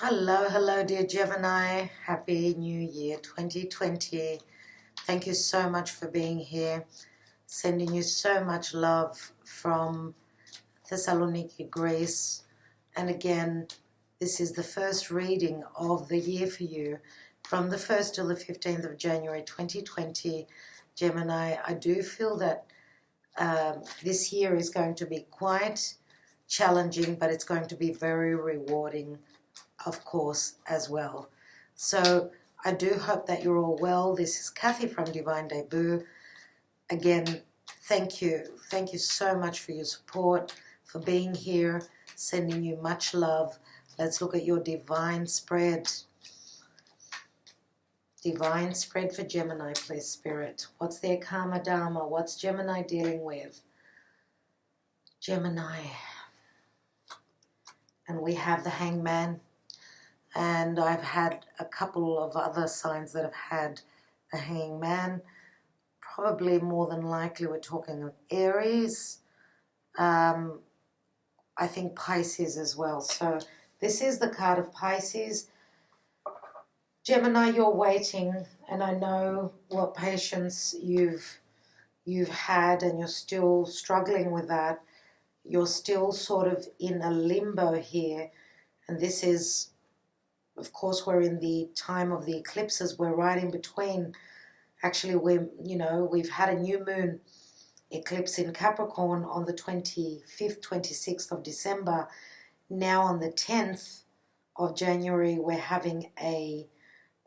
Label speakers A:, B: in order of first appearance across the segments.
A: Hello, hello, dear Gemini. Happy New Year 2020. Thank you so much for being here. Sending you so much love from Thessaloniki, Greece. And again, this is the first reading of the year for you from the 1st till the 15th of January 2020. Gemini, I do feel that this year is going to be quite challenging, but it's going to be very rewarding, of course, as well. So I do hope that you're all well. This is Kathy from Divine Debut. Again, thank you. Thank you so much for your support, for being here, sending you much love. Let's look at your divine spread. Divine spread for Gemini, please, Spirit. What's their karma dharma? What's Gemini dealing with? Gemini. And we have the Hangman. And I've had a couple of other signs that have had a hangman. Probably more than likely we're talking of Aries. I think Pisces as well. So this is the card of Pisces. Gemini, you're waiting, and I know what patience you've had, and you're still struggling with that. You're still sort of in a limbo here, and this is, of course, we're in the time of the eclipses. We're right in between. Actually, we've had a new moon eclipse in Capricorn on the 25th, 26th of December. Now on the 10th of January, we're having a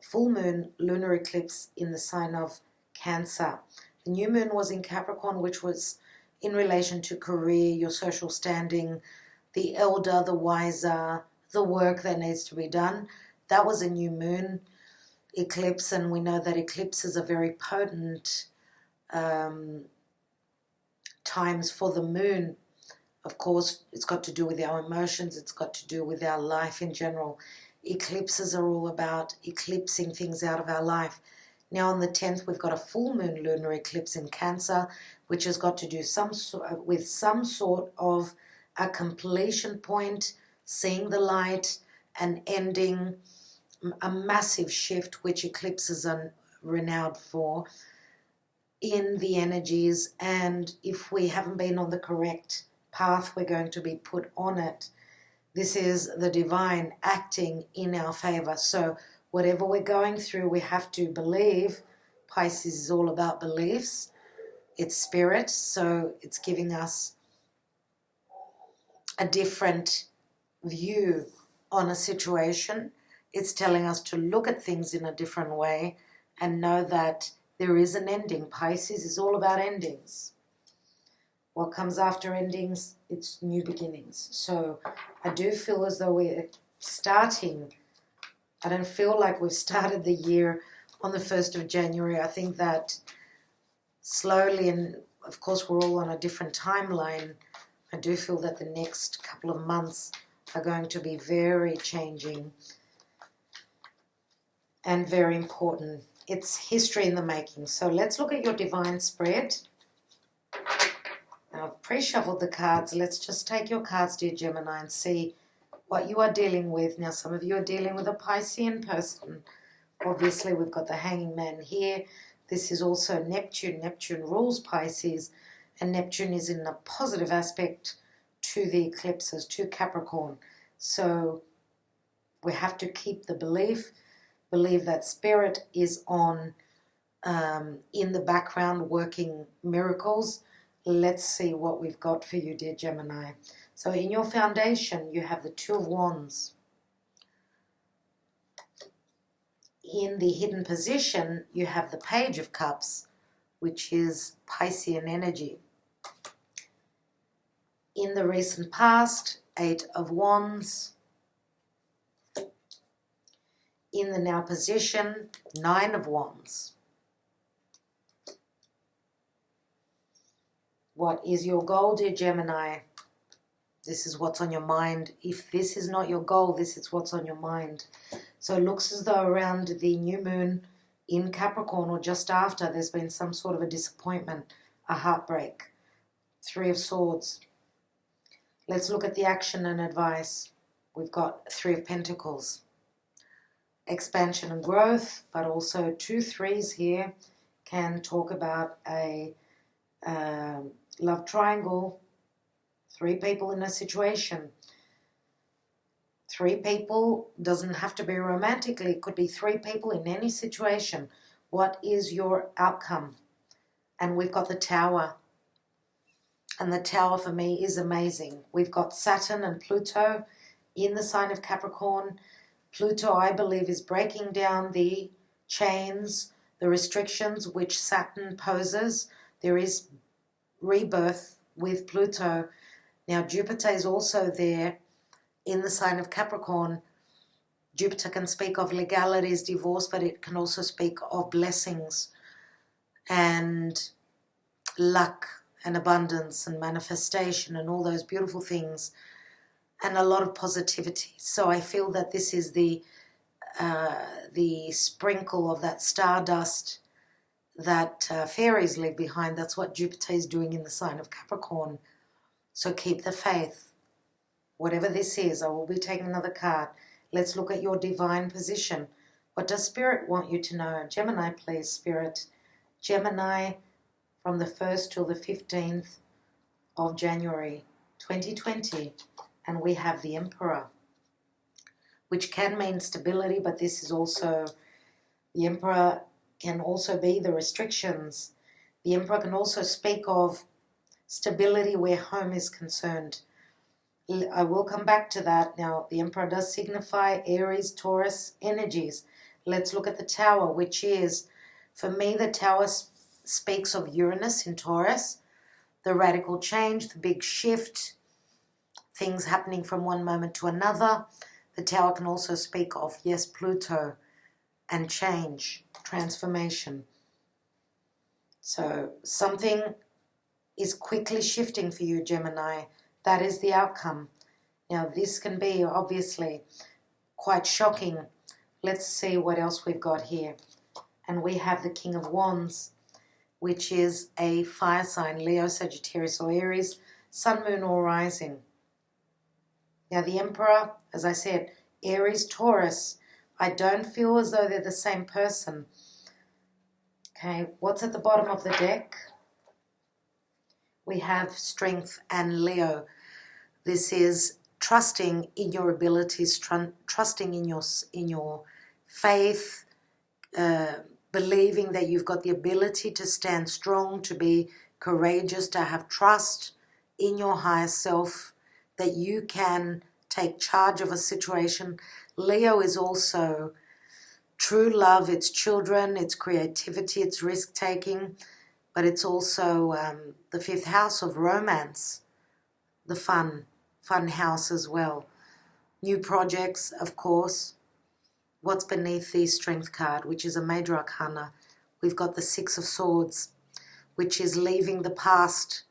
A: full moon lunar eclipse in the sign of Cancer. The new moon was in Capricorn, which was in relation to career, your social standing, the elder, the wiser, the work that needs to be done. That was a new moon eclipse, and we know that eclipses are very potent times for the moon. Of course, it's got to do with our emotions, it's got to do with our life in general. Eclipses are all about eclipsing things out of our life. Now on the 10th, we've got a full moon lunar eclipse in Cancer, which has got to do with some sort of a completion point, seeing the light, and ending a massive shift, which eclipses are renowned for, in the energies. And if we haven't been on the correct path, we're going to be put on it. This is the divine acting in our favor. So whatever we're going through, we have to believe. Pisces is all about beliefs. It's spirit, so it's giving us a different view on a situation. It's telling us to look at things in a different way and know that there is an ending. Pisces is all about endings. What comes after endings? It's new beginnings. So I do feel as though we're starting. I don't feel like we've started the year on the 1st of January. I think that slowly, and of course we're all on a different timeline, I do feel that the next couple of months are going to be very changing and very important. It's history in the making. So let's look at your divine spread. Now I've pre-shuffled the cards. Let's just take your cards, dear Gemini, and see what you are dealing with. Now some of you are dealing with a Piscean person. Obviously we've got the Hanging Man here. This is also Neptune. Neptune rules Pisces, and Neptune is in a positive aspect to the eclipses, to Capricorn. So we have to keep the believe that spirit is on in the background working miracles. Let's see what we've got for you, dear Gemini. So in your foundation, you have the Two of Wands. In the hidden position, you have the Page of Cups, which is Piscean energy. In the recent past, Eight of Wands. In the now position, Nine of Wands. What is your goal, dear Gemini? This is what's on your mind. If this is not your goal, this is what's on your mind. So it looks as though around the new moon in Capricorn, or just after, there's been some sort of a disappointment, a heartbreak. Three of Swords. Let's look at the action and advice. We've got Three of Pentacles. expansion and growth, but also 2 3s here can talk about a love triangle, 3 people in a situation. 3 people doesn't have to be romantically, it could be 3 people in any situation. What is your outcome? And we've got the Tower. And the Tower for me is amazing. We've got Saturn and Pluto in the sign of Capricorn. Pluto, I believe, is breaking down the chains, the restrictions which Saturn poses. There is rebirth with Pluto. Now, Jupiter is also there in the sign of Capricorn. Jupiter can speak of legalities, divorce, but it can also speak of blessings and luck and abundance and manifestation and all those beautiful things, and a lot of positivity. So I feel that this is the sprinkle of that stardust that fairies leave behind. That's what Jupiter is doing in the sign of Capricorn. So keep the faith. Whatever this is, I will be taking another card. Let's look at your divine position. What does Spirit want you to know? Gemini, please, Spirit. Gemini, from the 1st till the 15th of January 2020. And we have the Emperor, which can mean stability, but this is also, the Emperor can also be the restrictions. The Emperor can also speak of stability where home is concerned. I will come back to that. Now, the Emperor does signify Aries, Taurus energies. Let's look at the Tower, which is, for me, the Tower speaks of Uranus in Taurus, the radical change, the big shift, things happening from one moment to another. The Tower can also speak of, yes, Pluto and change, transformation. So something is quickly shifting for you, Gemini. That is the outcome. Now, this can be obviously quite shocking. Let's see what else we've got here. And we have the King of Wands, which is a fire sign, Leo, Sagittarius, or Aries, Sun, Moon, or Rising. Now, the Emperor, as I said, Aries, Taurus. I don't feel as though they're the same person. Okay, what's at the bottom of the deck? We have Strength and Leo. This is trusting in your abilities, trusting in your faith, believing that you've got the ability to stand strong, to be courageous, to have trust in your higher self, that you can take charge of a situation. Leo is also true love, it's children, it's creativity, it's risk-taking, but it's also the 5th house of romance, the fun house as well. New projects, of course. What's beneath the Strength card, which is a major arcana? We've got the 6 of Swords, which is leaving the past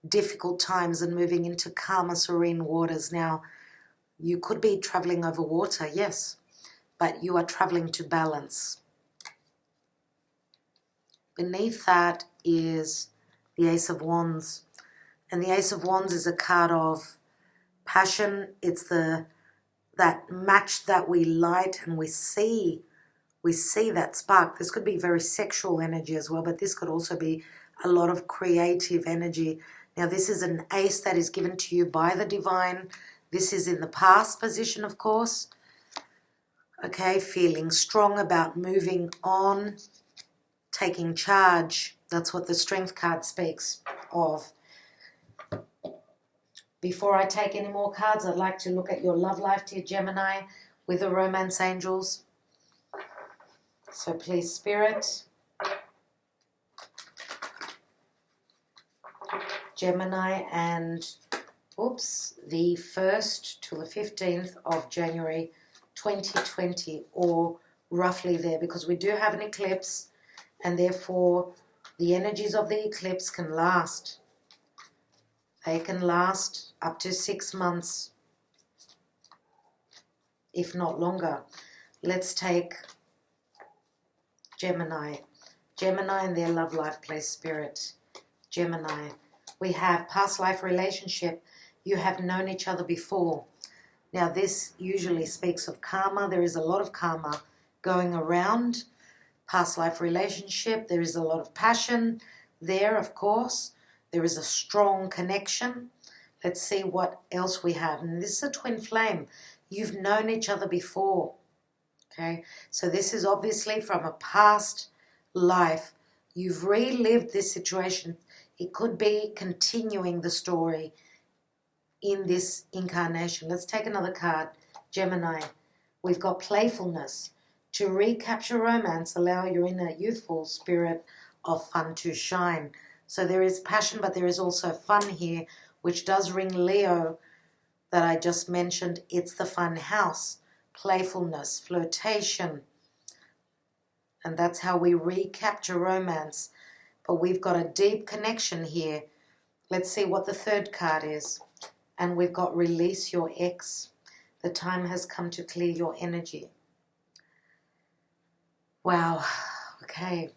A: difficult times and moving into calmer, serene waters. Now, you could be traveling over water, yes, but you are traveling to balance. Beneath that is the Ace of Wands. And the Ace of Wands is a card of passion. It's that match that we light and we see that spark. This could be very sexual energy as well, but this could also be a lot of creative energy. Now, this is an ace that is given to you by the divine. This is in the past position, of course. Okay, feeling strong about moving on, taking charge. That's what the Strength card speaks of. Before I take any more cards, I'd like to look at your love life, dear Gemini, with the romance angels. So please, Spirit, Gemini, and the 1st to the 15th of January 2020, or roughly there, because we do have an eclipse, and therefore the energies of the eclipse can last. They can last up to 6 months, if not longer. Let's take Gemini. Gemini and their love life, place, Spirit. Gemini. We have past life relationship. You have known each other before. Now this usually speaks of karma. There is a lot of karma going around. Past life relationship. There is a lot of passion there, of course. There is a strong connection. Let's see what else we have. And this is a twin flame. You've known each other before. Okay, so this is obviously from a past life. You've relived this situation. It could be continuing the story in this incarnation. Let's take another card. Gemini. We've got playfulness. To recapture romance, allow your inner youthful spirit of fun to shine. So there is passion, but there is also fun here, which does ring Leo that I just mentioned. It's the fun house, playfulness, flirtation. And that's how we recapture romance. But we've got a deep connection here. Let's see what the third card is. And we've got release your ex. The time has come to clear your energy. Wow, okay.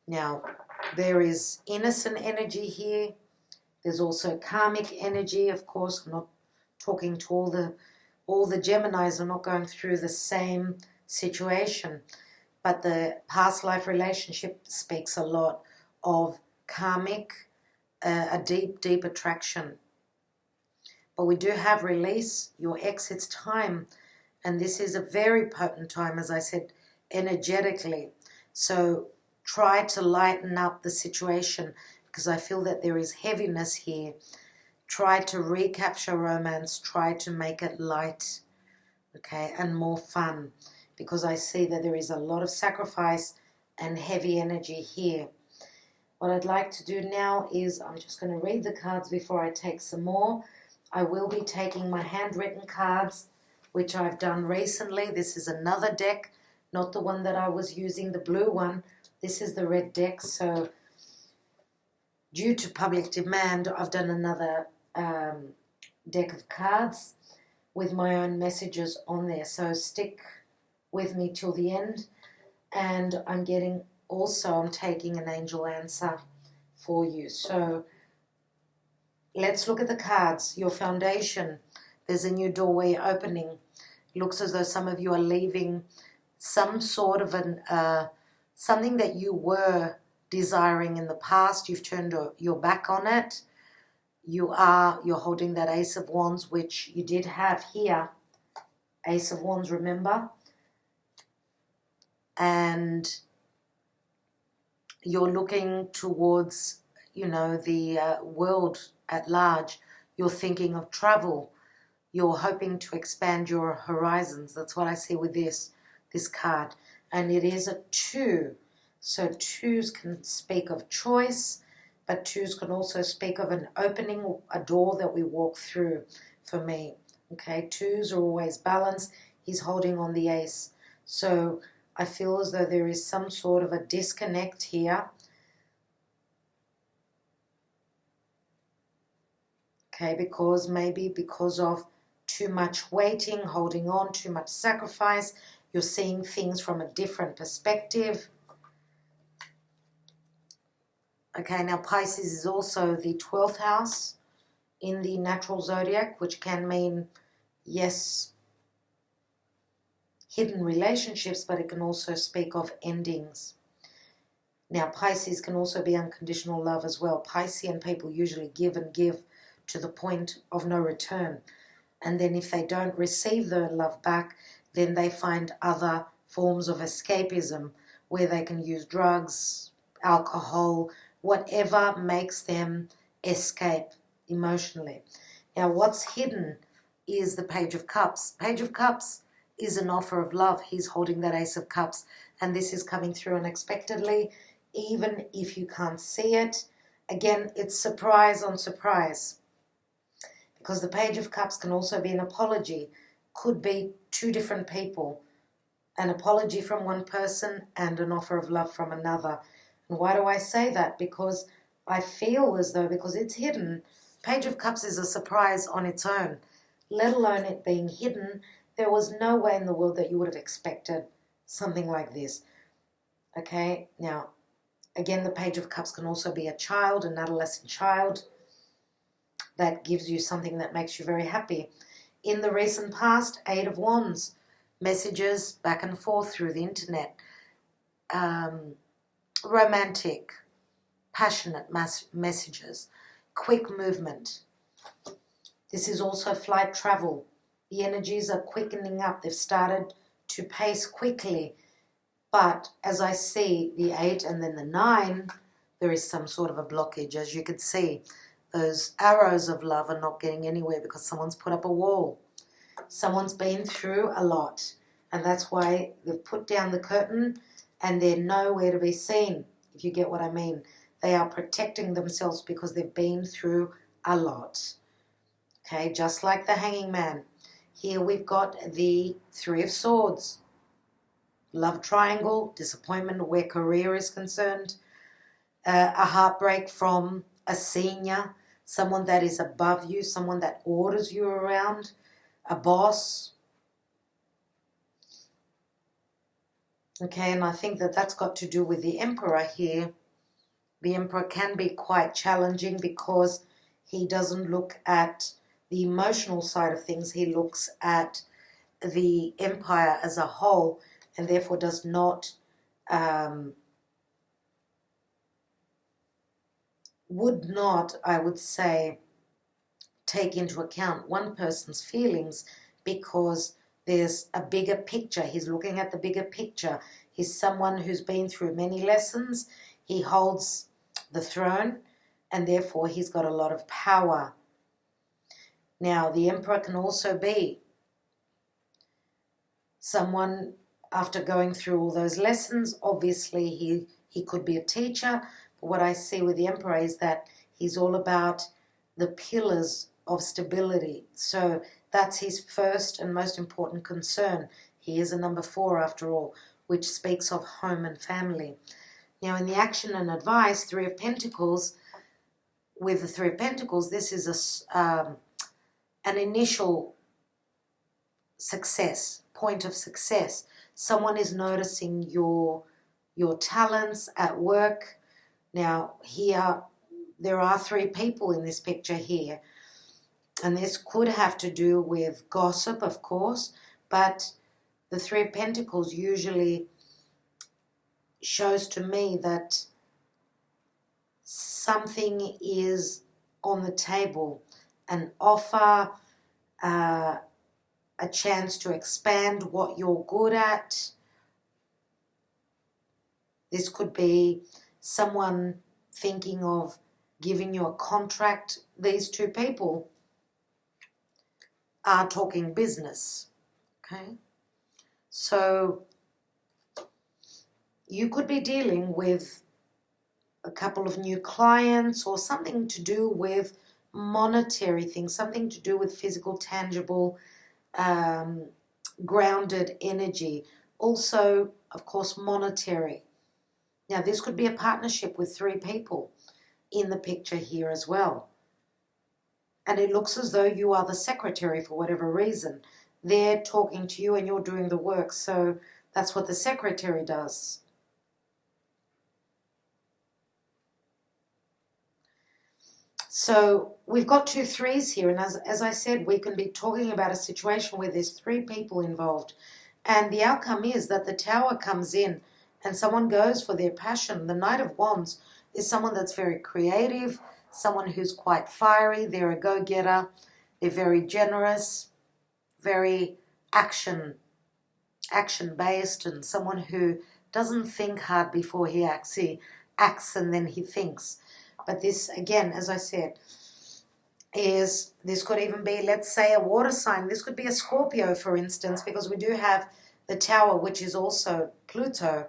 A: Now, there is innocent energy here. There's also karmic energy, of course. I'm not talking to all the Geminis are not going through the same situation. But the past life relationship speaks a lot of karmic, a deep, deep attraction. But we do have release your ex. It's time. And this is a very potent time, as I said, energetically. So try to lighten up the situation because I feel that there is heaviness here. Try to recapture romance. Try to make it light, okay, and more fun because I see that there is a lot of sacrifice and heavy energy here. What I'd like to do now is I'm just going to read the cards before I take some more. I will be taking my handwritten cards, which I've done recently. This is another deck, not the one that I was using, the blue one. This is the red deck. So due to public demand, I've done another deck of cards with my own messages on there. So stick with me till the end. And I'm taking an angel answer for you. So let's look at the cards. Your foundation. There's a new doorway opening. Looks as though some of you are leaving some sort of something that you were desiring in the past. You've turned your back on it. You're holding that Ace of Wands, which you did have here. Ace of Wands, remember? And you're looking towards, the world at large. You're thinking of travel. You're hoping to expand your horizons. That's what I see with this card. And it is a 2. So 2s can speak of choice, but 2s can also speak of an opening, a door that we walk through for me. Okay, 2s are always balanced. He's holding on the ace. So I feel as though there is some sort of a disconnect here. Okay, because of too much waiting, holding on, too much sacrifice. You're seeing things from a different perspective. Okay, now Pisces is also the 12th house in the natural zodiac, which can mean, yes, hidden relationships, but it can also speak of endings. Now, Pisces can also be unconditional love as well. Piscean people usually give and give to the point of no return. And then if they don't receive the love back, then they find other forms of escapism where they can use drugs, alcohol, whatever makes them escape emotionally. Now, what's hidden is the Page of Cups. Page of Cups is an offer of love. He's holding that Ace of Cups, and this is coming through unexpectedly, even if you can't see it. Again, it's surprise on surprise, because the Page of Cups can also be an apology. Could be two different people. An apology from one person and an offer of love from another. And why do I say that? Because I feel as though, because it's hidden, Page of Cups is a surprise on its own. Let alone it being hidden, there was no way in the world that you would have expected something like this. Okay, now, again, the Page of Cups can also be a child, an adolescent child. that gives you something that makes you very happy. In the recent past, Eight of Wands, messages back and forth through the internet, romantic, passionate messages, quick movement. This is also flight travel. The energies are quickening up. They've started to pace quickly. But as I see the 8 and then the 9, there is some sort of a blockage. As you can see, those arrows of love are not getting anywhere because someone's put up a wall. Someone's been through a lot. And that's why they've put down the curtain and they're nowhere to be seen, if you get what I mean. They are protecting themselves because they've been through a lot. Okay, just like the Hanging Man. Here we've got the Three of Swords. Love triangle, disappointment where career is concerned. A heartbreak from a senior, someone that is above you, someone that orders you around, a boss. Okay, and I think that that's got to do with the Emperor here. The Emperor can be quite challenging because he doesn't look at the emotional side of things. He looks at the empire as a whole and therefore does not, would not, I would say, take into account one person's feelings because there's a bigger picture. He's looking at the bigger picture. He's someone who's been through many lessons. He holds the throne and therefore he's got a lot of power. Now, the Emperor can also be someone after going through all those lessons. Obviously, he could be a teacher. But what I see with the Emperor is that he's all about the pillars of stability. So that's his first and most important concern. He is a number 4 after all, which speaks of home and family. Now, in the action and advice, Three of Pentacles, with the Three of Pentacles, this is an initial success, point of success. Someone is noticing your talents at work. Now, here, there are 3 people in this picture here. And this could have to do with gossip, of course, but the Three of Pentacles usually shows to me that something is on the table, an offer, a chance to expand what you're good at. This could be someone thinking of giving you a contract. These 2 people are talking business, okay? So you could be dealing with a couple of new clients or something to do with monetary things, something to do with physical, tangible, grounded energy. Also, of course, monetary. Now, this could be a partnership with 3 people in the picture here as well. And it looks as though you are the secretary for whatever reason. They're talking to you and you're doing the work. So that's what the secretary does. So we've got 2 3s here. And as I said, we can be talking about a situation where there's 3 people involved. And the outcome is that the Tower comes in and someone goes for their passion. The Knight of Wands is someone that's very creative, someone who's quite fiery. They're a go-getter. They're very generous, very action-based, and someone who doesn't think hard before he acts. He acts and then he thinks. But this, again, as I said, this could even be, let's say, a water sign. This could be a Scorpio, for instance, because we do have the Tower, which is also Pluto.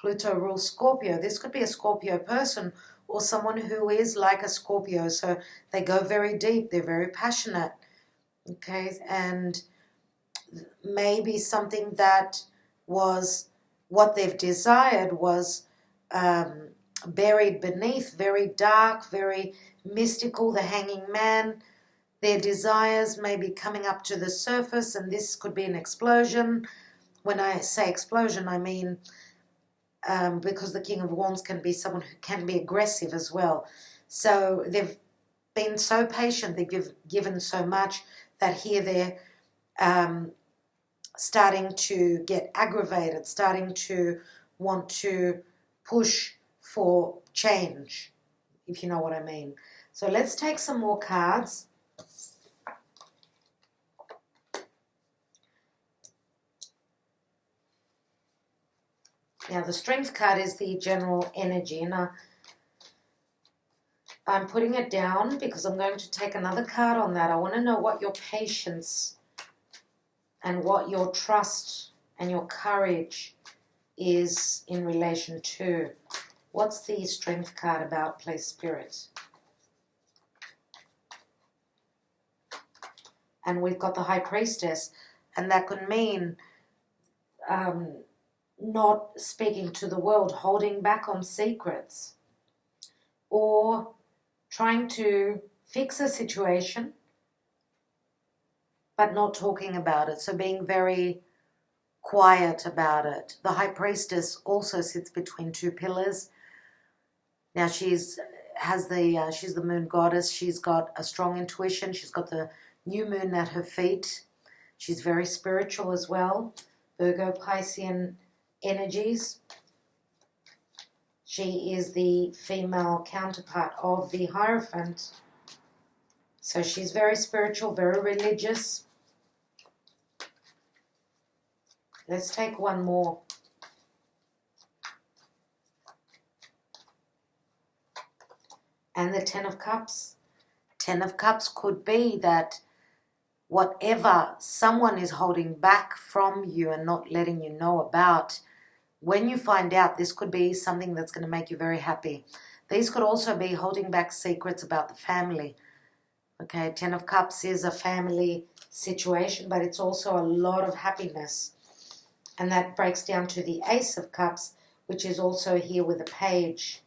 A: Pluto rules Scorpio. This could be a Scorpio person or someone who is like a Scorpio. So they go very deep. They're very passionate. Okay, and maybe something that was what they've desired was buried beneath, very dark, very mystical, the Hanging Man. Their desires may be coming up to the surface, and this could be an explosion. When I say explosion, I mean because the King of Wands can be someone who can be aggressive as well. So they've been so patient, they've given so much, that here they're starting to get aggravated, starting to want to push for change, if you know what I mean. So let's take some more cards. Now the Strength card is the general energy, and I'm putting it down because I'm going to take another card on that. I want to know what your patience and what your trust and your courage is in relation to. What's the Strength card about, please, Spirit? And we've got the High Priestess, and that could mean not speaking to the world, holding back on secrets, or trying to fix a situation but not talking about it, so being very quiet about it. The High Priestess also sits between two pillars. Now she's the moon goddess. She's got a strong intuition. She's got the new moon at her feet. She's very spiritual as well. Virgo Piscean energies. She is the female counterpart of the Hierophant. So she's very spiritual, very religious. Let's take one more. And the Ten of Cups. Ten of Cups could be that whatever someone is holding back from you and not letting you know about, when you find out, this could be something that's going to make you very happy. These could also be holding back secrets about the family. Okay, Ten of Cups is a family situation, but it's also a lot of happiness. And that breaks down to the Ace of Cups, which is also here with a page.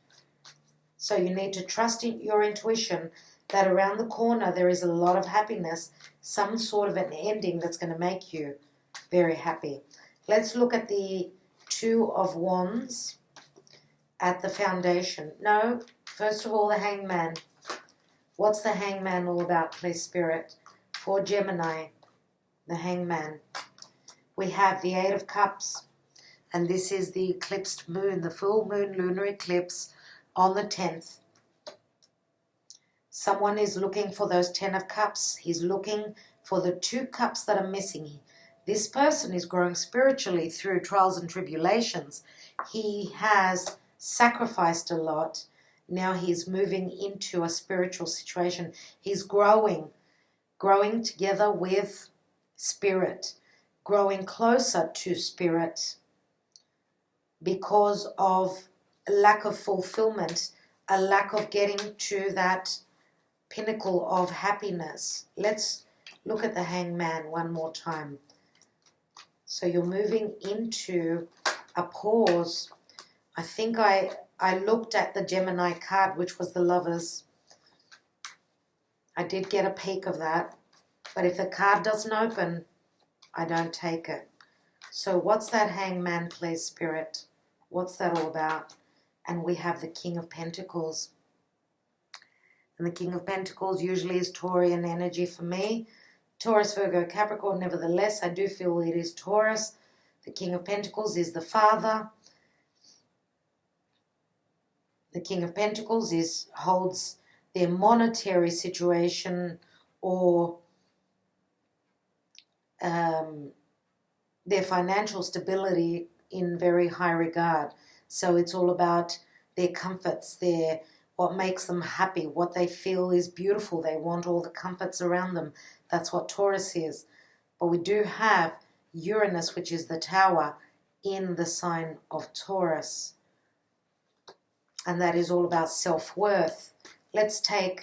A: So you need to trust in your intuition that around the corner there is a lot of happiness, some sort of an ending that's going to make you very happy. Let's look at the Two of Wands at the foundation. No, first of all, the Hangman. What's the Hangman all about, please, Spirit? For Gemini, the Hangman. We have the Eight of Cups, and this is the eclipsed moon, the full moon lunar eclipse on the 10th. Someone is looking for those 10 of Cups. He's looking for the 2 cups that are missing. This person is growing spiritually through trials and tribulations. He has sacrificed a lot. Now he's moving into a spiritual situation. He's growing together with Spirit, growing closer to Spirit because of a lack of fulfillment, a lack of getting to that pinnacle of happiness. Let's look at the Hangman one more time. So you're moving into a pause. I think I looked at the Gemini card, which was the Lovers. I did get a peek of that. But if the card doesn't open, I don't take it. So what's that Hangman, please, Spirit? What's that all about? And we have the King of Pentacles. And the King of Pentacles usually is Taurian energy for me. Taurus, Virgo, Capricorn. Nevertheless, I do feel it is Taurus. The King of Pentacles is the father. The King of Pentacles holds their monetary situation or their financial stability in very high regard. So it's all about their comforts, what makes them happy, what they feel is beautiful. They want all the comforts around them. That's what Taurus is. But we do have Uranus, which is the tower, in the sign of Taurus. And that is all about self-worth. Let's take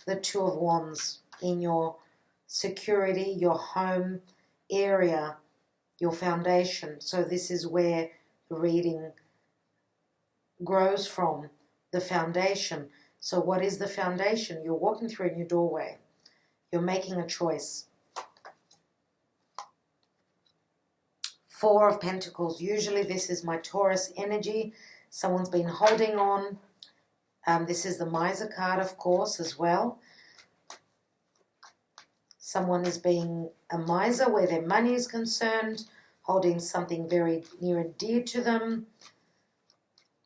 A: the Two of Wands in your security, your home area, your foundation. So this is where the reading grows from, the foundation. So what is the foundation? You're walking through a new doorway. You're making a choice. Four of Pentacles. Usually this is my Taurus energy. Someone's been holding on. This is the Miser card, of course, as well. Someone is being a miser where their money is concerned, holding something very near and dear to them,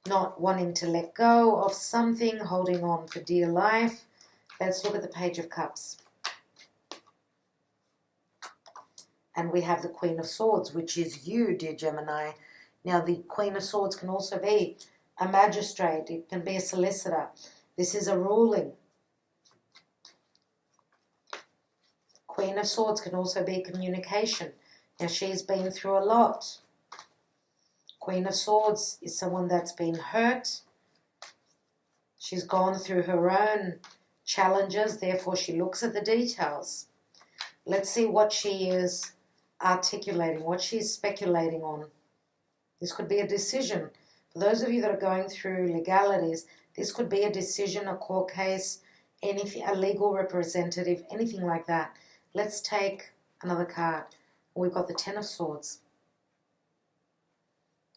A: not wanting to let go of something, holding on for dear life. Let's look at the Page of Cups. And we have the Queen of Swords, which is you, dear Gemini. Now, the Queen of Swords can also be a magistrate. It can be a solicitor. This is a ruling. Queen of Swords can also be communication. Now, she's been through a lot. Queen of Swords is someone that's been hurt. She's gone through her own challenges, therefore she looks at the details. Let's see what she is articulating, what she's speculating on. This could be a decision. For those of you that are going through legalities, this could be a decision, a court case, anything, a legal representative, anything like that. Let's take another card. We've got the Ten of Swords,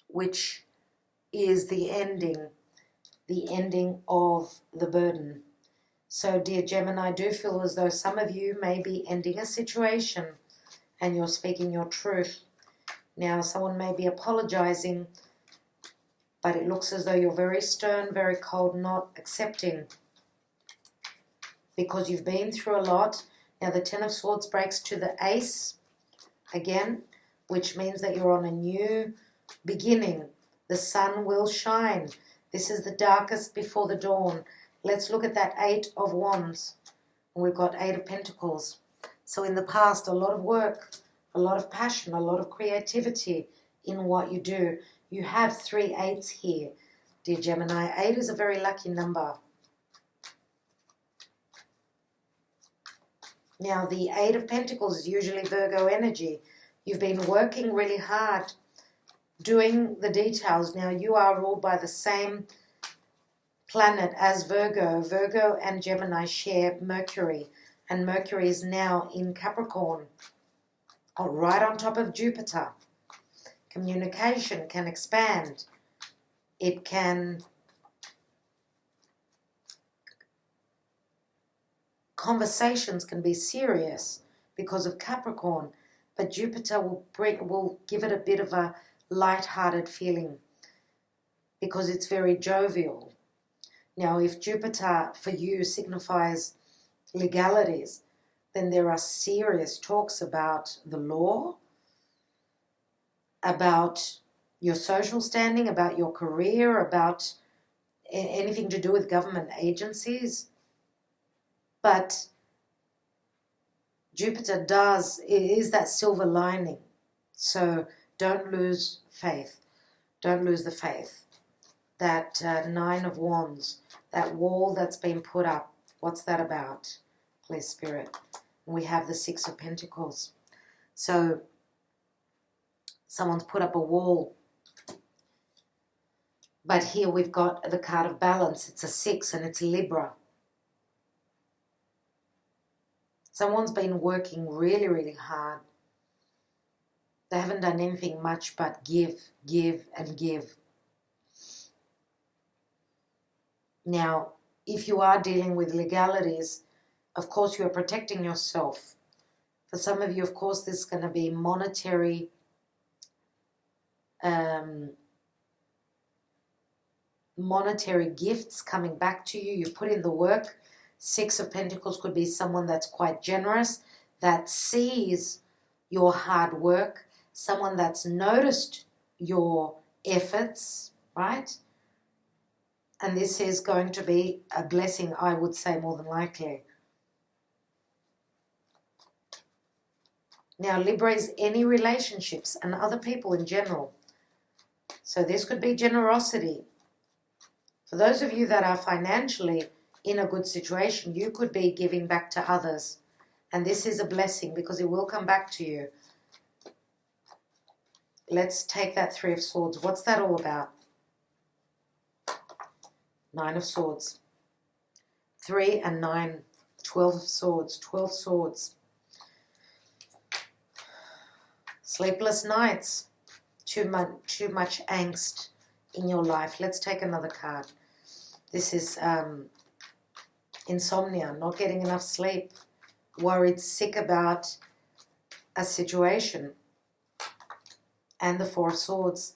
A: which is the ending of the burden. So, dear Gemini, I do feel as though some of you may be ending a situation and you're speaking your truth. Now, someone may be apologizing, but it looks as though you're very stern, very cold, not accepting, because you've been through a lot. Now, the Ten of Swords breaks to the Ace again, which means that you're on a new beginning. The sun will shine. This is the darkest before the dawn. Let's look at that Eight of Wands. We've got Eight of Pentacles. So in the past, a lot of work, a lot of passion, a lot of creativity in what you do. You have 3 eights here, dear Gemini. 8 is a very lucky number. Now, the Eight of Pentacles is usually Virgo energy. You've been working really hard, doing the details. Now, you are ruled by the same planet as Virgo. Virgo and Gemini share Mercury, and Mercury is now in Capricorn, right on top of Jupiter. Communication can expand. It can... Conversations can be serious because of Capricorn, but Jupiter will give it a bit of a light-hearted feeling because it's very jovial. Now, if Jupiter for you signifies legalities, then there are serious talks about the law, about your social standing, about your career, about anything to do with government agencies. But Jupiter is that silver lining. So don't lose faith. Don't lose the faith. That Nine of Wands, that wall that's been put up, what's that about? Please, Spirit. And we have the Six of Pentacles. So someone's put up a wall. But here we've got the card of balance. It's a 6 and it's Libra. Someone's been working really, really hard. They haven't done anything much but give, give, and give. Now, if you are dealing with legalities, of course you are protecting yourself. For some of you, of course, this is going to be monetary gifts coming back to you. You put in the work. Six of Pentacles could be someone that's quite generous, that sees your hard work, someone that's noticed your efforts, right? And this is going to be a blessing, I would say, more than likely. Now, Libra is any relationships and other people in general. So this could be generosity. For those of you that are financially in a good situation, you could be giving back to others. And this is a blessing because it will come back to you. Let's take that Three of Swords. What's that all about? Nine of Swords. 3 and 9. 12 of Swords. 12 swords. Sleepless nights. Too much angst in your life. Let's take another card. This is insomnia, not getting enough sleep, worried sick about a situation. And the Four of Swords.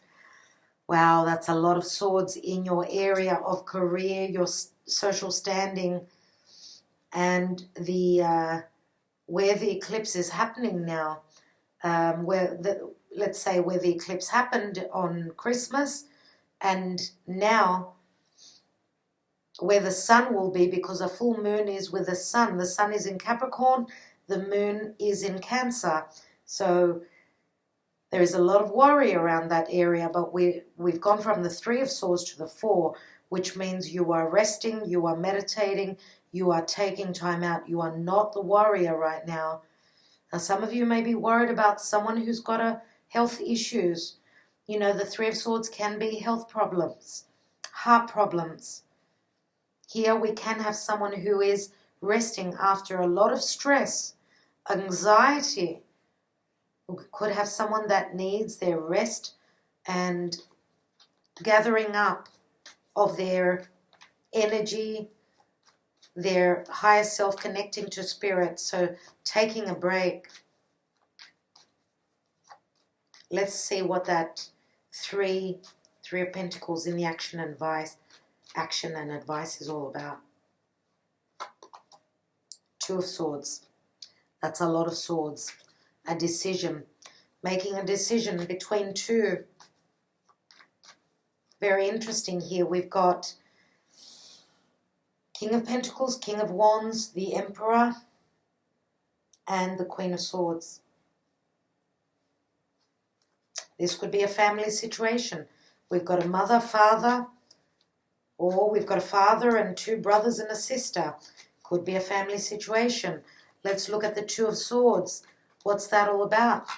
A: Wow, that's a lot of swords in your area of career, your social standing, and the where the eclipse is happening now. Let's say where the eclipse happened on Christmas, and now where the sun will be, because a full moon is with the sun. The sun is in Capricorn, the moon is in Cancer. So there is a lot of worry around that area, but we've gone from the Three of Swords to the Four, which means you are resting, you are meditating, you are taking time out. You are not the worrier right now. Now, some of you may be worried about someone who's got health issues. You know, the Three of Swords can be health problems, heart problems. Here we can have someone who is resting after a lot of stress, anxiety. We could have someone that needs their rest and gathering up of their energy, their higher self, connecting to spirit. So taking a break. Let's see what that Three of Pentacles in the action and advice is all about. Two of Swords. That's a lot of swords. A decision. Making a decision between two. Very interesting here. We've got King of Pentacles, King of Wands, the Emperor, and the Queen of Swords. This could be a family situation. We've got a mother, father, or we've got a father and two brothers and a sister. Could be a family situation. Let's look at the Two of Swords. What's that all about?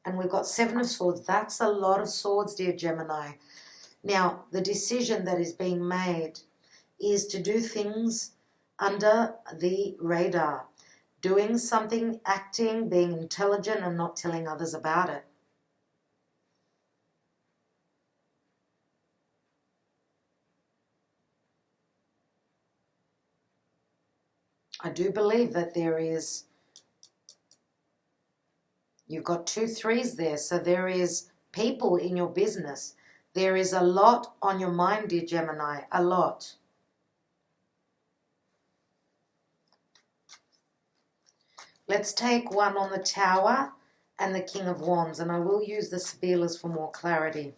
A: And we've got Seven of Swords. That's a lot of swords, dear Gemini. Now, the decision that is being made is to do things under the radar. Doing something, acting, being intelligent, and not telling others about it. I do believe that there is, you've got 2 3s there, so there is people in your business. There is a lot on your mind, dear Gemini, a lot. Let's take one on the Tower and the King of Wands, and I will use the Sibillas for more clarity.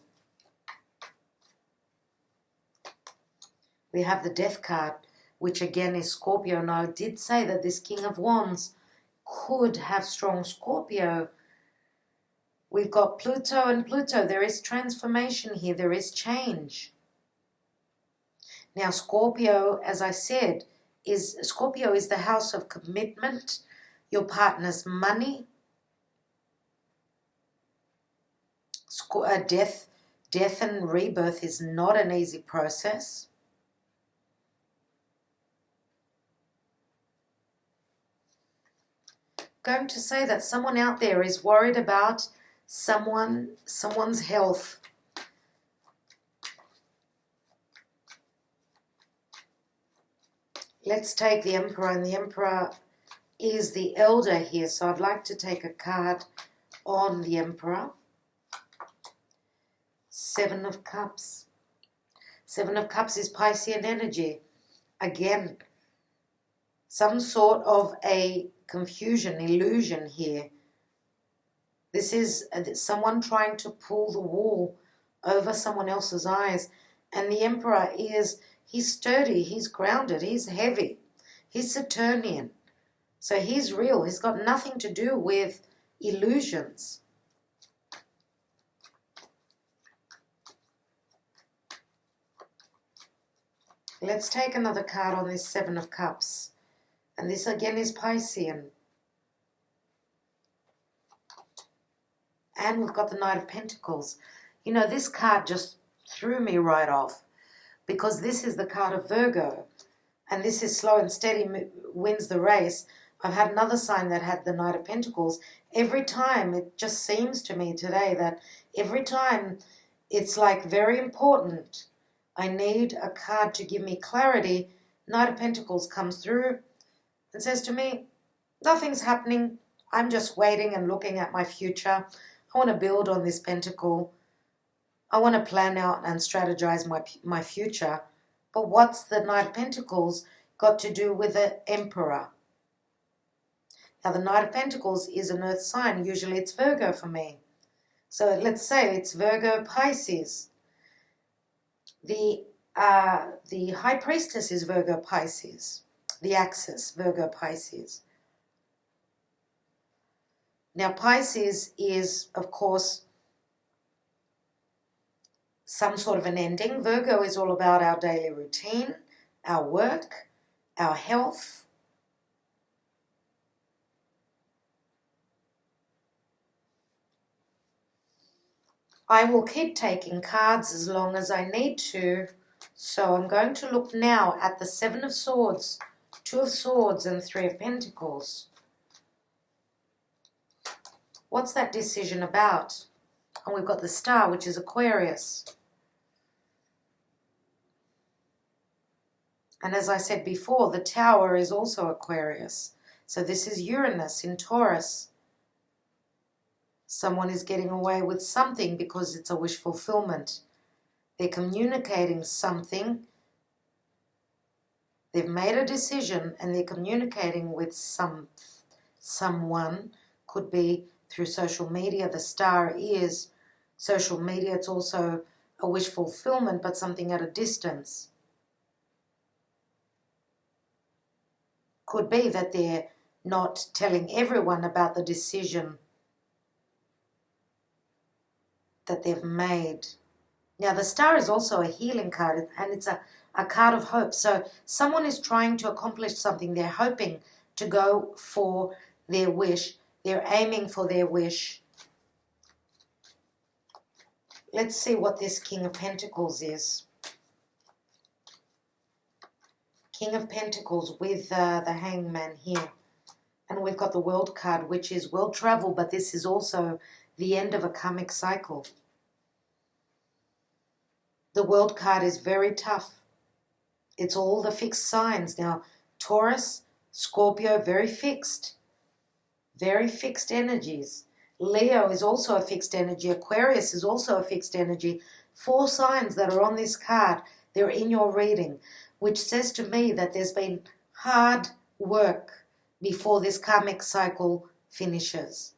A: We have the Death card, which again is Scorpio. Now, I did say that this King of Wands could have strong Scorpio. We've got Pluto and Pluto. There is transformation here. There is change. Now, Scorpio, as I said, Scorpio is the house of commitment, your partner's money, death and rebirth is not an easy process. Going to say that someone out there is worried about someone's health. Let's take the Emperor, and the Emperor is the elder here, so I'd like to take a card on the Emperor. Seven of Cups. Seven of Cups is Piscean energy. Again, some sort of a confusion, illusion here. This is someone trying to pull the wool over someone else's eyes. And the Emperor he's sturdy, he's grounded, he's heavy, he's Saturnian. So he's real. He's got nothing to do with illusions. Let's take another card on this Seven of Cups. And this again is Piscean. And we've got the Knight of Pentacles. You know, this card just threw me right off, because this is the card of Virgo. And this is slow and steady wins the race. I've had another sign that had the Knight of Pentacles. Every time, it just seems to me today that every time it's like very important. I need a card to give me clarity. Knight of Pentacles comes through and says to me, Nothing's happening. I'm just waiting and looking at my future. I want to build on this pentacle. I want to plan out and strategize my future. But what's the Knight of Pentacles got to do with the Emperor? Now, the Knight of Pentacles is an earth sign. Usually it's Virgo for me. So let's say it's Virgo Pisces. The High Priestess is Virgo Pisces. The Axis, Virgo Pisces. Now, Pisces is, of course, some sort of an ending. Virgo is all about our daily routine, our work, our health. I will keep taking cards as long as I need to. So I'm going to look now at the Seven of Swords, Two of Swords, and Three of Pentacles. What's that decision about? And we've got the Star, which is Aquarius. And as I said before, the Tower is also Aquarius. So this is Uranus in Taurus. Someone is getting away with something because it's a wish fulfillment. They're communicating something. They've made a decision and they're communicating with someone. Could be through social media. The Star is social media. It's also a wish fulfillment, but something at a distance. Could be that they're not telling everyone about the decision that they've made. Now, the Star is also a healing card, and it's a card of hope. So someone is trying to accomplish something. They're hoping to go for their wish. They're aiming for their wish. Let's see what this King of Pentacles is. King of Pentacles with the Hangman here. And we've got the World card, which is world travel, but this is also the end of a karmic cycle. The World card is very tough. It's all the fixed signs. Now, Taurus, Scorpio, very fixed energies. Leo is also a fixed energy. Aquarius is also a fixed energy. 4 signs that are on this card, they're in your reading, which says to me that there's been hard work before this karmic cycle finishes.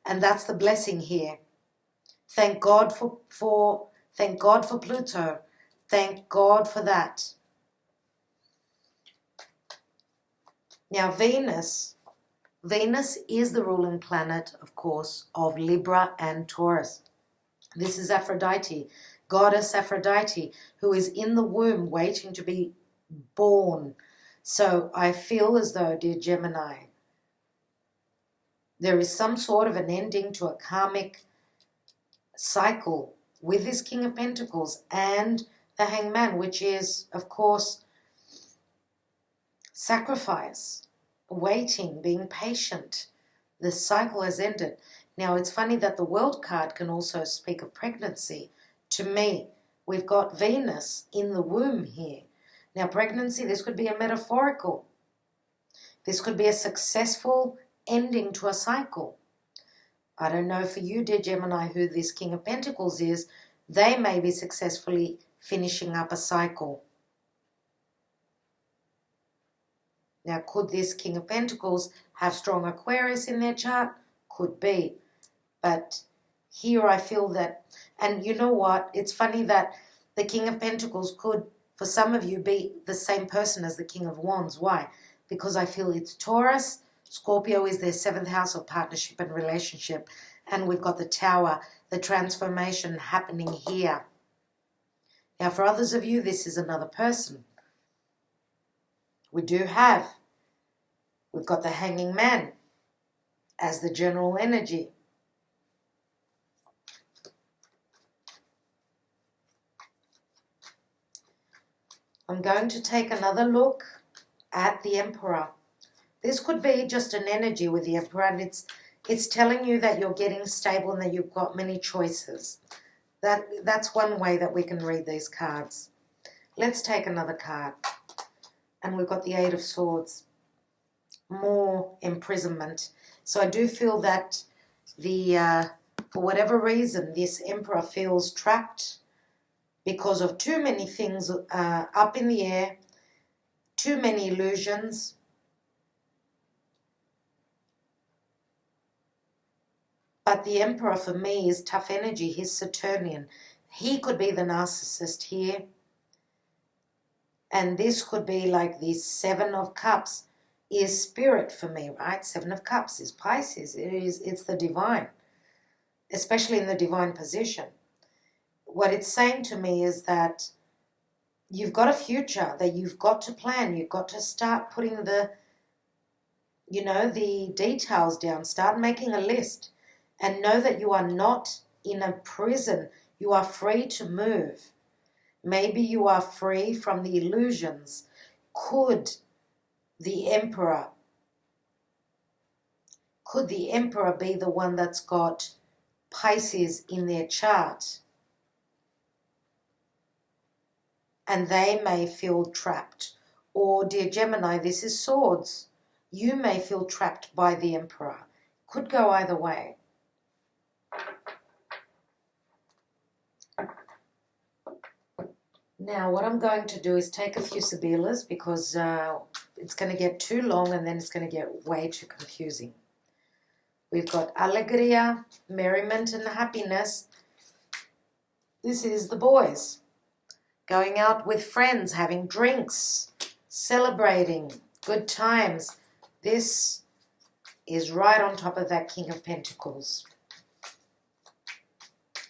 A: And that's the blessing here. Thank God for Pluto. Thank God for that. Now, Venus is the ruling planet, of course, of Libra and Taurus. This is Aphrodite, goddess Aphrodite, who is in the womb waiting to be born. So I feel as though, dear Gemini, there is some sort of an ending to a karmic cycle with this King of Pentacles and the Hangman, which is, of course, sacrifice, waiting, being patient. The cycle has ended. Now, it's funny that the World card can also speak of pregnancy. To me, we've got Venus in the womb here. Now, pregnancy, this could be a metaphorical. This could be a successful ending to a cycle. I don't know for you, dear Gemini, who this King of Pentacles is. They may be successfully finishing up a cycle. Now, could this King of Pentacles have strong Aquarius in their chart? Could be. But here I feel that, and you know what? It's funny that the King of Pentacles could, for some of you, be the same person as the King of Wands. Why? Because I feel it's Taurus. Scorpio is their 7th house of partnership and relationship. And we've got the Tower, the transformation happening here. Now, for others of you, this is another person. We've got the Hanging Man as the general energy. I'm going to take another look at the Emperor. This could be just an energy with the Emperor, and it's telling you that you're getting stable and that you've got many choices. That's one way that we can read these cards. Let's take another card. And we've got the 8 of Swords. more imprisonment. So I do feel that for whatever reason, this Emperor feels trapped because of too many things up in the air, too many illusions. But the Emperor for me is tough energy. He's Saturnian. He could be the narcissist here. And this could be like the Seven of Cups is spirit for me, right? Seven of Cups is Pisces. It's the divine, especially in the divine position. What it's saying to me is that you've got a future that you've got to plan. You've got to start putting the details down. Start making a list and know that you are not in a prison. You are free to move. Maybe you are free from the illusions. Could the Emperor be the one that's got Pisces in their chart? And they may feel trapped. Or, dear Gemini, this is swords. You may feel trapped by the Emperor. Could go either way. Now, what I'm going to do is take a few Sybillas because it's going to get too long and then it's going to get way too confusing. We've got alegria, merriment and happiness. This is the boys. Going out with friends, having drinks, celebrating, good times. This is right on top of that King of Pentacles.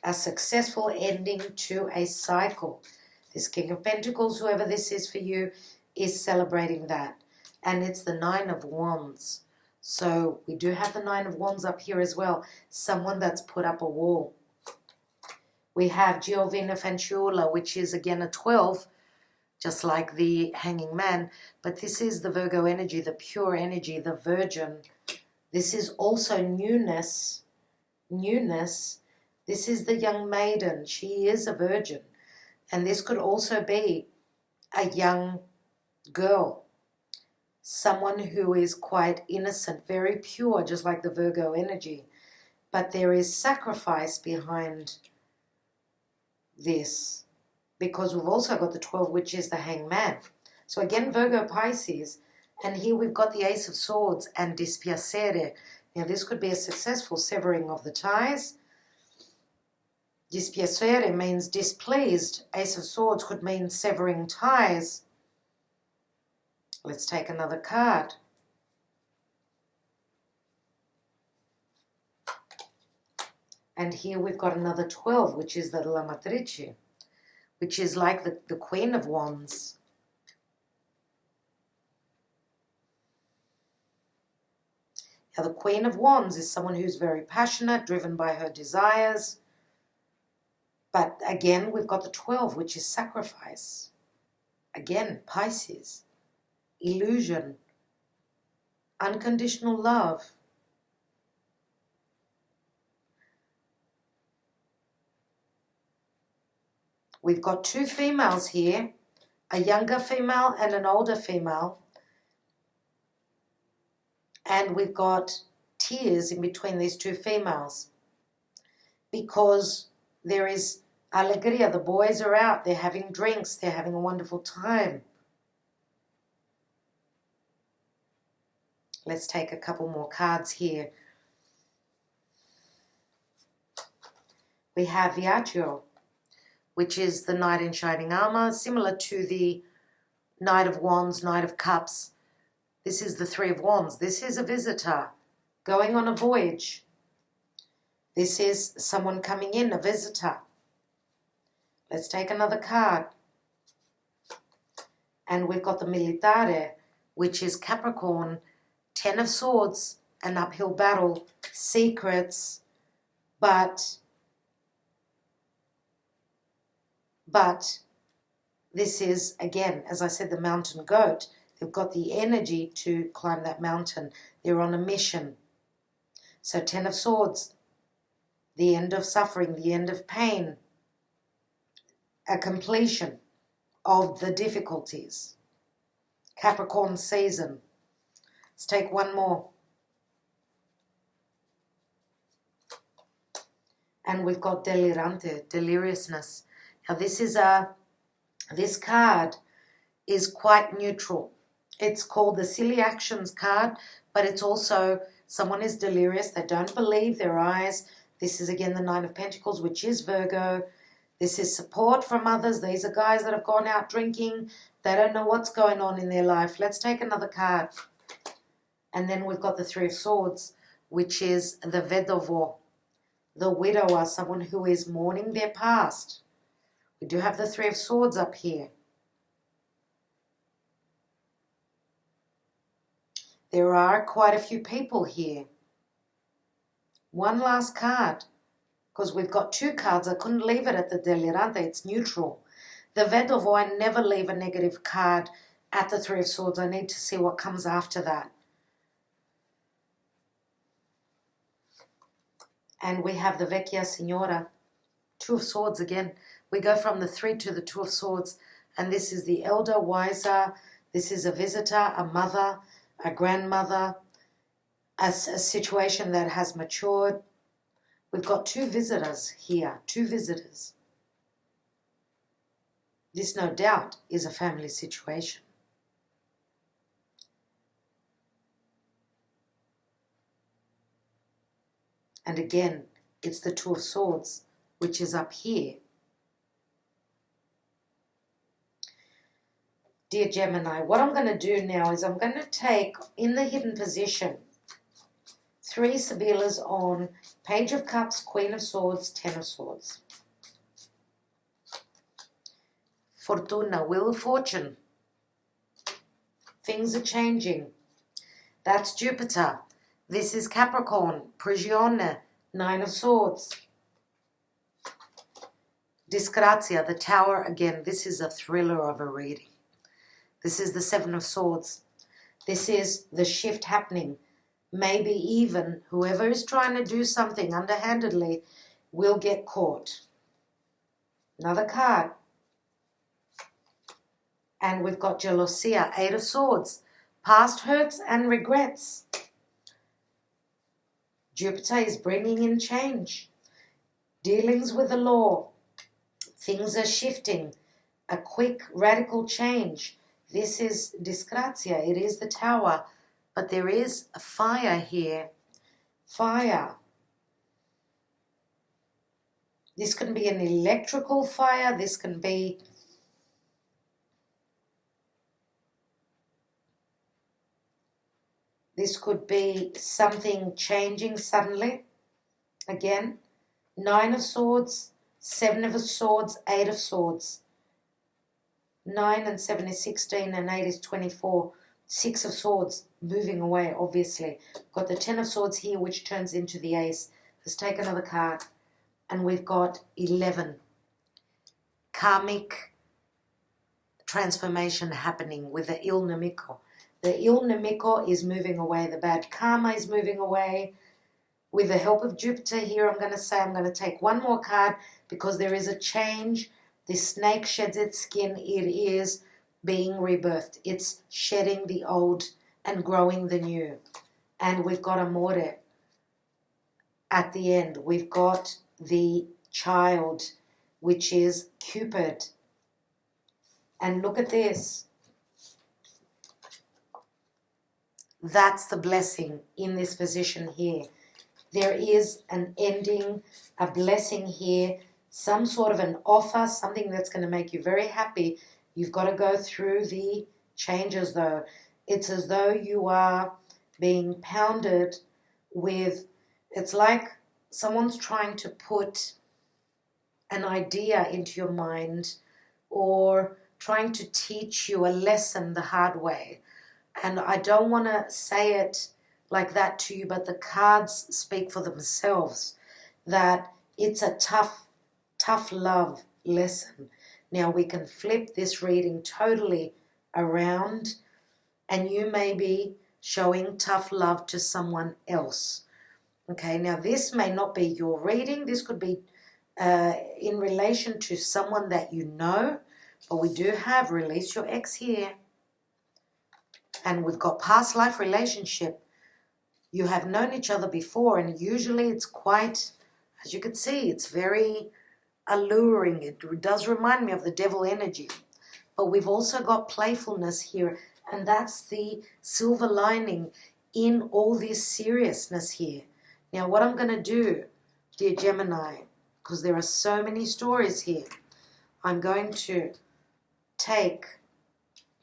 A: A successful ending to a cycle. This King of Pentacles, whoever this is for you, is celebrating that. And it's the Nine of Wands. So we do have the Nine of Wands up here as well. Someone that's put up a wall. We have Giovina Fanciulla, which is again a 12, just like the Hanging Man. But this is the Virgo energy, the pure energy, the Virgin. This is also newness. Newness. This is the young maiden. She is a virgin. And this could also be a young girl, someone who is quite innocent, very pure, just like the Virgo energy. But there is sacrifice behind this because we've also got the 12, which is the Hangman. So again, Virgo, Pisces, and here we've got the Ace of Swords and dispiacere. Now this could be a successful severing of the ties. Dispiacere means displeased. Ace of Swords could mean severing ties. Let's take another card. And here we've got another 12, which is the La Matrice, which is like the Queen of Wands. Now, the Queen of Wands is someone who's very passionate, driven by her desires. But again, we've got the 12, which is sacrifice. Again, Pisces, illusion, unconditional love. We've got two females here, a younger female and an older female. And we've got tears in between these two females because there is alegria. The boys are out, they're having drinks, they're having a wonderful time. Let's take a couple more cards here. We have Viaggio, which is the Knight in Shining Armor, similar to the Knight of Wands, Knight of Cups. This is the Three of Wands. This is a visitor going on a voyage. This is someone coming in, a visitor. Let's take another card. And we've got the Militare, which is Capricorn, 10 of Swords, an uphill battle, secrets, but this is, again, as I said, the mountain goat. They've got the energy to climb that mountain. They're on a mission. So 10 of Swords, the end of suffering, the end of pain, a completion of the difficulties. Capricorn season. Let's take one more. And we've got delirante, deliriousness. Now this card is quite neutral. It's called the silly actions card, but it's also someone is delirious. They don't believe their eyes. This is again the Nine of Pentacles, which is Virgo. This is support from others. These are guys that have gone out drinking. They don't know what's going on in their life. Let's take another card. And then we've got the Three of Swords, which is the Vedovo, the widower, someone who is mourning their past. We do have the Three of Swords up here. There are quite a few people here. One last card, because we've got two cards. I couldn't leave it at the delirante. It's neutral. The Vedovo, I never leave a negative card at the Three of Swords. I need to see what comes after that. And we have the Vecchia Signora, Two of Swords again. We go from the Three to the Two of Swords. And this is the elder, wiser. This is a visitor, a mother, a grandmother, a situation that has matured. We've got two visitors here, two visitors. This, no doubt, is a family situation. And again, it's the Two of Swords, which is up here. Dear Gemini, what I'm going to do now is I'm going to take, in the hidden position, 3 Sybillas on Page of Cups, Queen of Swords, Ten of Swords. Fortuna, Wheel of Fortune. Things are changing. That's Jupiter. This is Capricorn, Prigione, Nine of Swords. Disgrazia, the Tower, again, this is a thriller of a reading. This is the Seven of Swords. This is the shift happening. Maybe even whoever is trying to do something underhandedly will get caught. Another card. And we've got Jealousy, Eight of Swords. Past hurts and regrets. Jupiter is bringing in change. Dealings with the law. Things are shifting. A quick, radical change. This is Disgrazia. It is the Tower. But there is a fire here. Fire. This can be an electrical fire. This can be... This could be something changing suddenly. Again, Nine of Swords, Seven of Swords, Eight of Swords. 9 and 7 is 16 and 8 is 24. Six of Swords, moving away, obviously. Got the Ten of Swords here, which turns into the Ace. Let's take another card. And we've got 11. Karmic transformation happening with the Il Nemico. The Il Nemico is moving away. The bad karma is moving away. With the help of Jupiter here, I'm going to take one more card because there is a change. This snake sheds its skin. It is being rebirthed. It's shedding the old and growing the new. And we've got Amore at the end. We've got the child, which is Cupid. And look at this. That's the blessing in this position here. There is an ending, a blessing here, some sort of an offer, something that's going to make you very happy. You've got to go through the changes though. It's as though you are being pounded with, it's like someone's trying to put an idea into your mind or trying to teach you a lesson the hard way. And I don't want to say it like that to you, but the cards speak for themselves, that it's a tough love lesson. Now we can flip this reading totally around and you may be showing tough love to someone else. Okay, now this may not be your reading. This could be in relation to someone that you know, but we do have release your ex here. And we've got past life relationship. You have known each other before, and usually it's quite, as you can see, it's very alluring. It does remind me of the devil energy. But we've also got playfulness here, and that's the silver lining in all this seriousness here. Now, what I'm going to do, dear Gemini, because there are so many stories here, I'm going to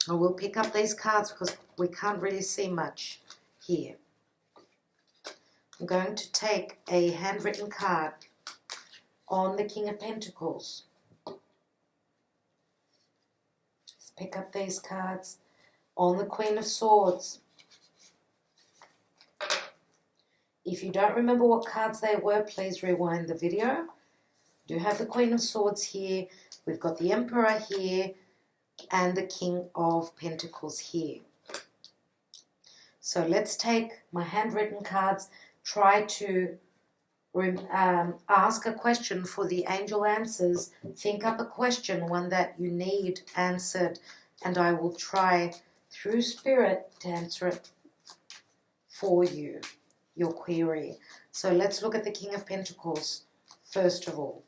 A: I will pick up these cards because we can't really see much here. I'm going to take a handwritten card on the King of Pentacles. Let's pick up these cards on the Queen of Swords. If you don't remember what cards they were, please rewind the video. We do have the Queen of Swords here. We've got the Emperor here and the King of Pentacles here. So let's take my handwritten cards, try to ask a question for the angel answers. Think up a question, one that you need answered, and I will try through spirit to answer it for you, your query. So let's look at the King of Pentacles first of all.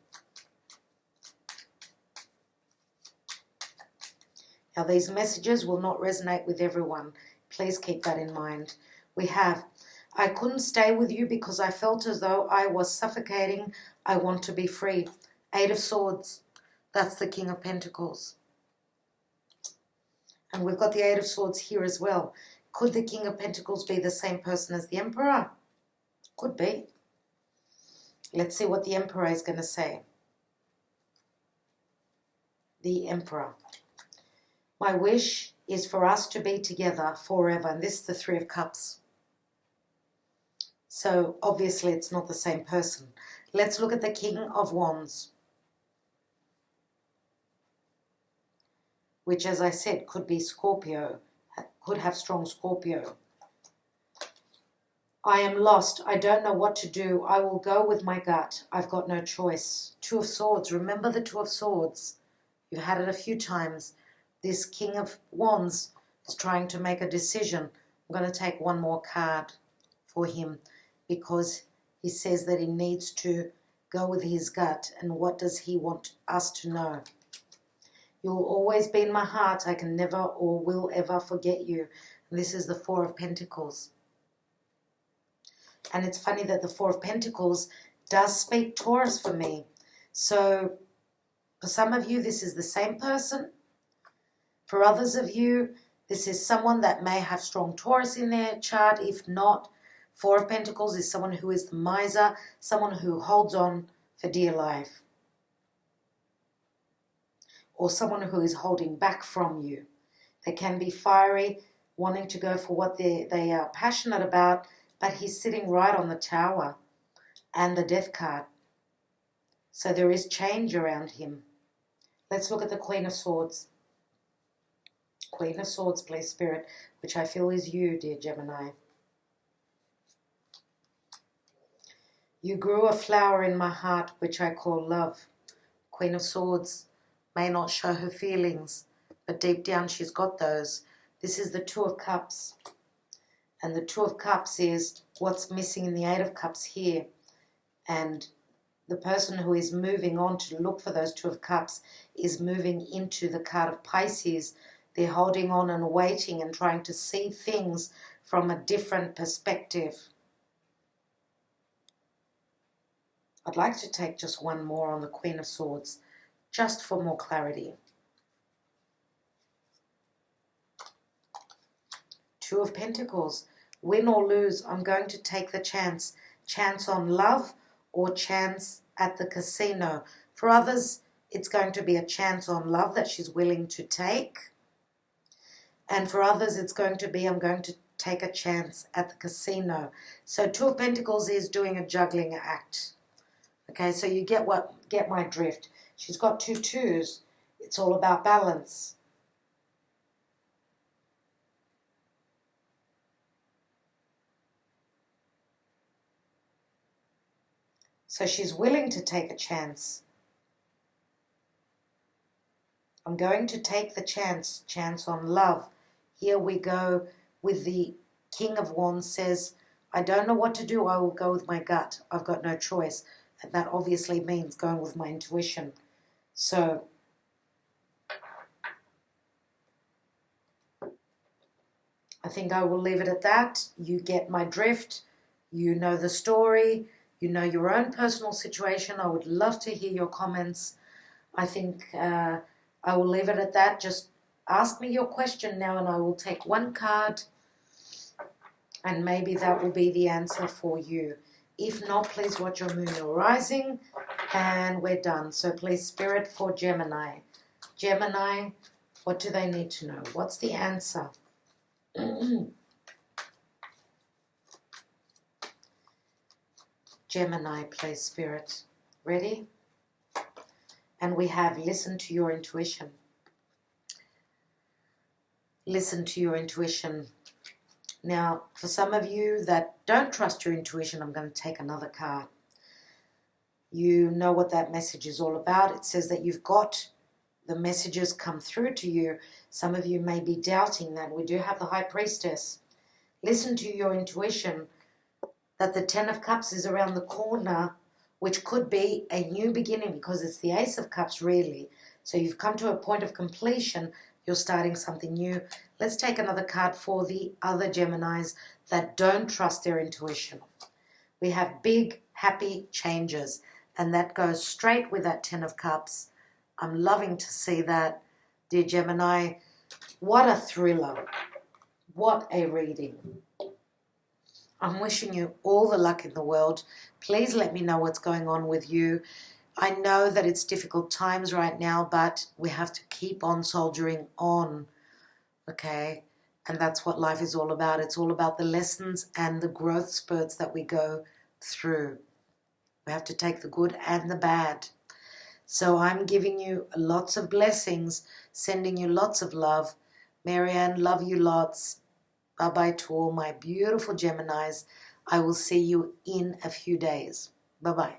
A: Now these messages will not resonate with everyone. Please keep that in mind. We have, I couldn't stay with you because I felt as though I was suffocating. I want to be free. Eight of Swords. That's the King of Pentacles. And we've got the Eight of Swords here as well. Could the King of Pentacles be the same person as the Emperor? Could be. Let's see what the Emperor is going to say. The Emperor. My wish is for us to be together forever. And this is the Three of Cups. So obviously it's not the same person. Let's look at the King of Wands, which, as I said, could be Scorpio, could have strong Scorpio. I am lost. I don't know what to do. I will go with my gut. I've got no choice. Two of Swords. Remember the Two of Swords. You've had it a few times. This King of Wands is trying to make a decision. I'm going to take one more card for him because he says that he needs to go with his gut. And what does he want us to know? You'll always be in my heart. I can never or will ever forget you. And this is the Four of Pentacles. And it's funny that the Four of Pentacles does speak Taurus for me. So for some of you, this is the same person. For others of you, this is someone that may have strong Taurus in their chart. If not, Four of Pentacles is someone who is the miser, someone who holds on for dear life. Or someone who is holding back from you. They can be fiery, wanting to go for what they are passionate about, but he's sitting right on the Tower and the Death card. So there is change around him. Let's look at the Queen of Swords. Queen of Swords, please, Spirit, which I feel is you, dear Gemini. You grew a flower in my heart, which I call love. Queen of Swords may not show her feelings, but deep down she's got those. This is the Two of Cups. And the Two of Cups is what's missing in the Eight of Cups here. And the person who is moving on to look for those Two of Cups is moving into the card of Pisces. They're holding on and waiting and trying to see things from a different perspective. I'd like to take just one more on the Queen of Swords, just for more clarity. Two of Pentacles. Win or lose, I'm going to take the chance. Chance on love or chance at the casino. For others, it's going to be a chance on love that she's willing to take. And for others, it's going to be, I'm going to take a chance at the casino. So Two of Pentacles is doing a juggling act. Okay, so you get my drift. She's got two twos. It's all about balance. So she's willing to take a chance. I'm going to take the chance on love. Here we go with the King of Wands says, I don't know what to do. I will go with my gut. I've got no choice. And that obviously means going with my intuition. So I think I will leave it at that. You get my drift. You know the story. You know your own personal situation. I would love to hear your comments. I think I will leave it at that. Just ask me your question now and I will take one card and maybe that will be the answer for you. If not, please watch your moon or rising and we're done. So please, Spirit, for Gemini. Gemini, what do they need to know? What's the answer? Gemini, please, Spirit. Ready? And we have listen to your intuition. Listen to your intuition. Now, for some of you that don't trust your intuition, I'm going to take another card. You know what that message is all about. It says that you've got the messages come through to you. Some of you may be doubting that. We do have the High Priestess. Listen to your intuition that the Ten of Cups is around the corner, which could be a new beginning because it's the Ace of Cups, really. So you've come to a point of completion. You're starting something new. Let's take another card for the other Geminis that don't trust their intuition. We have big, happy changes, and that goes straight with that Ten of Cups. I'm loving to see that, dear Gemini. What a thriller. What a reading. I'm wishing you all the luck in the world. Please let me know what's going on with you. I know that it's difficult times right now, but we have to keep on soldiering on, okay? And that's what life is all about. It's all about the lessons and the growth spurts that we go through. We have to take the good and the bad. So I'm giving you lots of blessings, sending you lots of love. Marianne, love you lots. Bye-bye to all my beautiful Geminis. I will see you in a few days. Bye-bye.